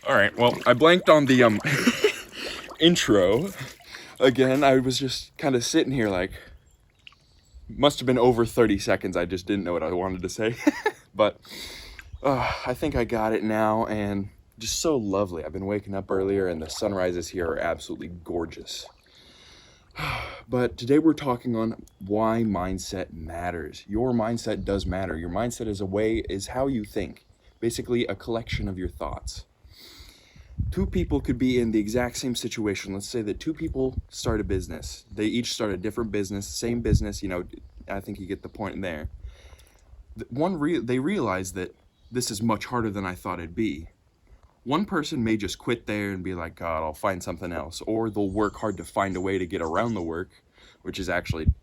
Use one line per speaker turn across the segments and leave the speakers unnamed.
All right, well, I blanked on the intro again. I was just kind of sitting here like, must have been over 30 seconds. I just didn't know what I wanted to say. But I think I got it now, and just so lovely. I've been waking up earlier, and the sunrises here are absolutely gorgeous. But today we're talking on why mindset matters. Your mindset does matter. Your mindset is how you think. Basically, a collection of your thoughts. Two people could be in the exact same situation. Let's say that two people start a business. They each start a different business, same business, I think you get the point there. They realize that this is much harder than I thought it'd be. One person may just quit there and be like, God, I'll find something else. Or they'll work hard to find a way to get around the work, which is actually,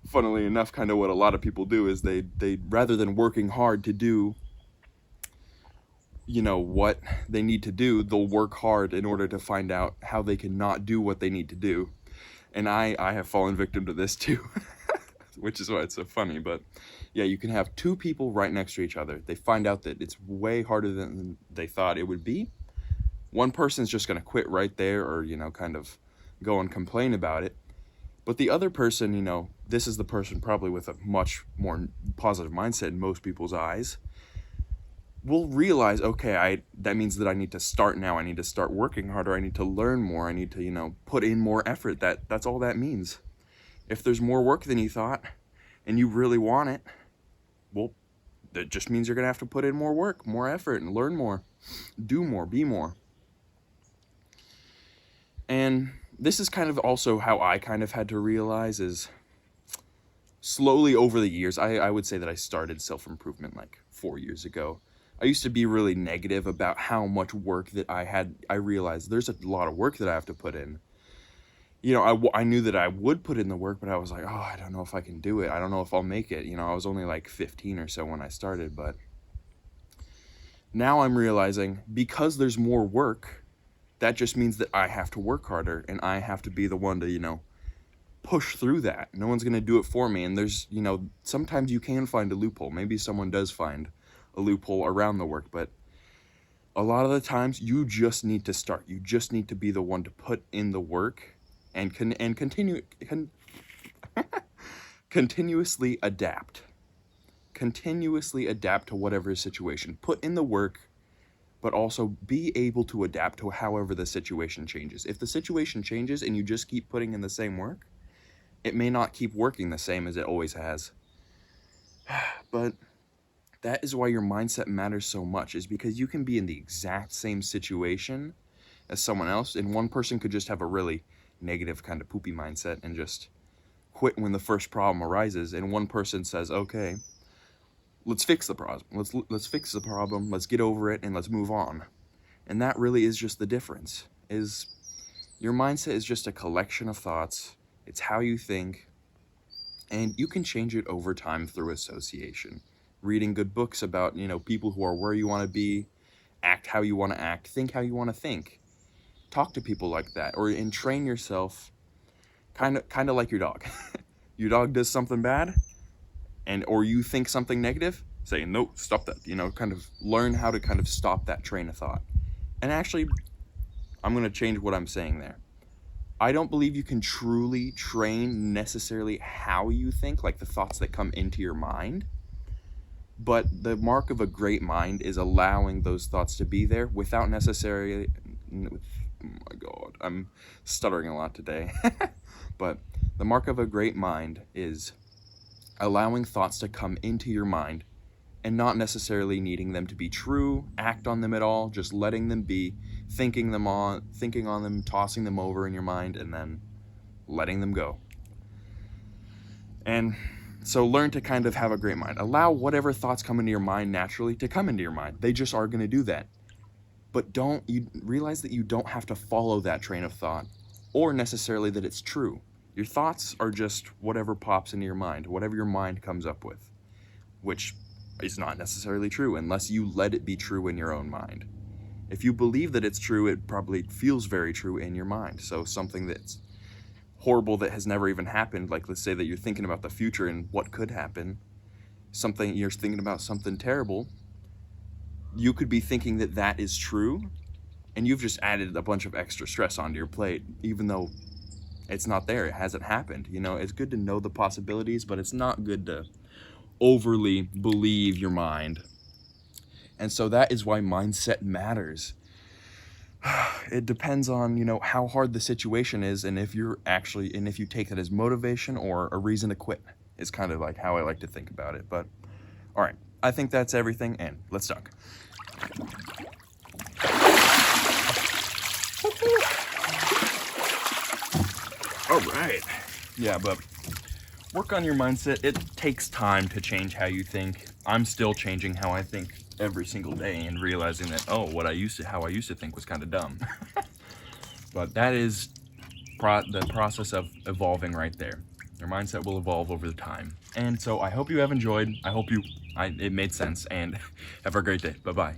funnily enough, kind of what a lot of people do is they rather than working hard to do what they need to do, they'll work hard in order to find out how they can not do what they need to do. And I have fallen victim to this too, which is why it's so funny. But yeah, you can have two people right next to each other. They find out that it's way harder than they thought it would be. One person's just going to quit right there or, kind of go and complain about it. But the other person, this is the person probably with a much more positive mindset in most people's eyes, will realize, okay, that means that I need to start now. I need to start working harder. I need to learn more. I need to, put in more effort. That's all that means. If there's more work than you thought and you really want it, well, that just means you're going to have to put in more work, more effort, and learn more, do more, be more. And this is kind of also how I kind of had to realize is slowly over the years, I would say that I started self-improvement like 4 years ago. I used to be really negative about how much work that I realized there's a lot of work that I have to put in. I knew that I would put in the work, but I was like, I don't know if I can do it. I don't know if I'll make it. I was only like 15 or so when I started, but now I'm realizing because there's more work, that just means that I have to work harder and I have to be the one to, push through that. No one's going to do it for me. And there's, sometimes you can find a loophole. Maybe someone does find a loophole around the work, but a lot of the times you just need to start. You just need to be the one to put in the work and continuously adapt. Continuously adapt to whatever situation. Put in the work, but also be able to adapt to however the situation changes. If the situation changes and you just keep putting in the same work, it may not keep working the same as it always has. But that is why your mindset matters so much, is because you can be in the exact same situation as someone else, and one person could just have a really negative kind of poopy mindset and just quit when the first problem arises, and one person says, okay, let's fix the problem. Let's fix the problem. Let's get over it and let's move on. And that really is just the difference. Is your mindset is just a collection of thoughts. It's how you think, and you can change it over time through association. Reading good books about, people who are where you want to be, act how you want to act, think how you want to think. Talk to people like that, and train yourself kind of like your dog. Your dog does something bad, or you think something negative, say, no, stop that. Kind of learn how to kind of stop that train of thought. And actually, I'm going to change what I'm saying there. I don't believe you can truly train necessarily how you think, like the thoughts that come into your mind. But the mark of a great mind is allowing those thoughts to be there without necessarily, oh my God, I'm stuttering a lot today. But the mark of a great mind is allowing thoughts to come into your mind and not necessarily needing them to be true, act on them at all, just letting them be, thinking on them, tossing them over in your mind, and then letting them go. And so learn to kind of have a great mind. Allow whatever thoughts come into your mind naturally to come into your mind. They just are going to do that. But you realize that you don't have to follow that train of thought or necessarily that it's true. Your thoughts are just whatever pops into your mind, whatever your mind comes up with, which is not necessarily true unless you let it be true in your own mind. If you believe that it's true, it probably feels very true in your mind. So something that's horrible that has never even happened, like let's say that you're thinking about the future and what could happen, you're thinking about something terrible, you could be thinking that that is true, and you've just added a bunch of extra stress onto your plate, even though it's not there. It hasn't happened. You know, it's good to know the possibilities, but it's not good to overly believe your mind. And so that is why mindset matters. It depends on, you know, how hard the situation is, and if you take that as motivation or a reason to quit. Is kind of like how I like to think about it. But all right, I think that's everything, and let's talk. All right. Yeah, but work on your mindset. It takes time to change how you think. I'm still changing how I think every single day and realizing that, oh, how I used to think was kind of dumb. But that is the process of evolving right there. Your mindset will evolve over the time. And so I hope you have enjoyed. I hope it made sense, and have a great day. Bye-bye.